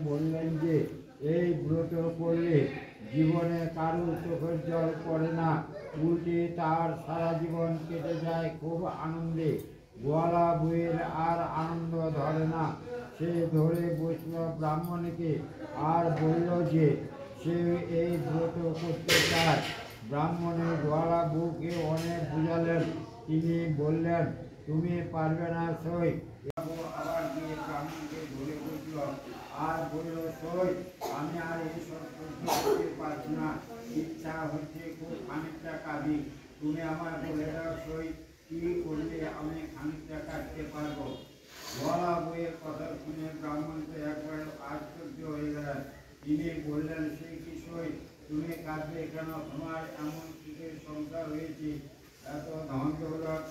বললেন যে এই ব্রত করলে জীবনে কারো চোখের জল পড়ে না, উল্টে তার সারা জীবন কেটে যায় খুব আনন্দে। গোয়ালা বইয়ের আর আনন্দ ধরে না। সে ধরে বসল ব্রাহ্মণকে আর বলল যে সে এই ব্রত করতে চায়। ব্রাহ্মণের গোয়ালা বউকে অনেক বুঝালেন। তিনি বললেন, তুমি পারবে না সই। আবার গিয়ে ব্রাহ্মণকে ধরে বসল আর বলল, সই আমি আর এইসব সহ্য করতে পারছি না। ইচ্ছা হচ্ছে খুব খানিকটা কাঁদি। তুমি আমার বলে দাও সই, কি করলে আমি খানিকটা কাটতে পারবো। গোয়ালা বইয়ের কথা শুনে ব্রাহ্মণ তো একবার আশ্চর্য হয়ে গেলেন। তিনি বললেন, সে কি সই, তুমি কাঁদবে কেন? তোমার এমন সুখের সংসার হয়েছে, এত ধন দৌলত,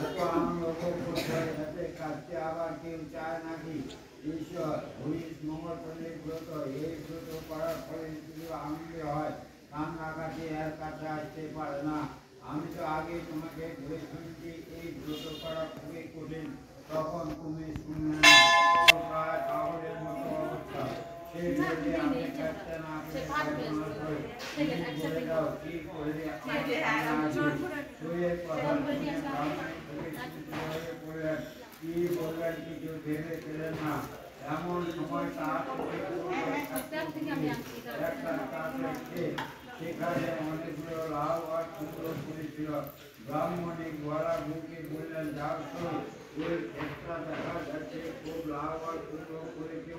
এত আনন্দ ভোগ করতে, এতে কাঁদতে আবার কেউ চায় নাকি? ঈশ্বর হরিশ মঙ্গল করলে ব্রত, এই ব্রত করার ফলে শুধু আনন্দে হয়, কান্নাকাটি এর কাছে আসতে পারে না। আমি তো আগে তোমাকে বলে শুনছি এই ব্রত করা খুবই কঠিন, তখন তুমি শুনলে না। প্রায় পাগলের মতো অবস্থা। সেই ভেবে আমি কাটতে না পেরে বলে দাও কি করলে সইয়ের কথা শুনে ব্রাহ্মণ থেকে হয়ে পড়লেন। কি বললেন কিছু ভেবে পেলেন না। এমন সময় তার সেখানে অনেকগুলো লাউ আর কুমড়ো পড়েছিল। ব্রাহ্মণে গোয়ালা বউকে বললেন, যাও সই, ওই ক্ষেতটা দেখা যাচ্ছে খুব লাউ আর কুমড়ো পড়েছে,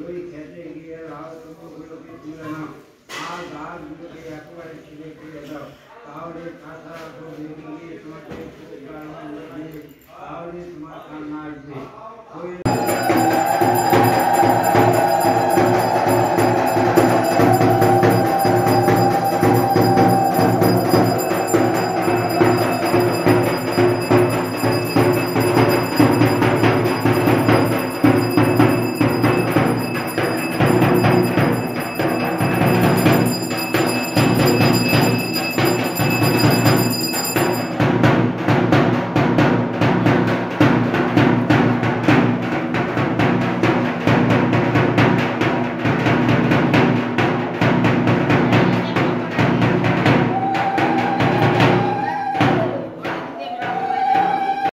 ওই খেতে গিয়ে লাউ কুমড়োগুলোকে তুলে নাও আর গাছগুলোকে একেবারে ছিঁড়ে ফেলে দাও, তাহলে তাছাড়া তো বেরিয়ে গিয়ে তোমাকে খুব গান লাগবে, তাহলে তোমার কান্না আসবে। ওই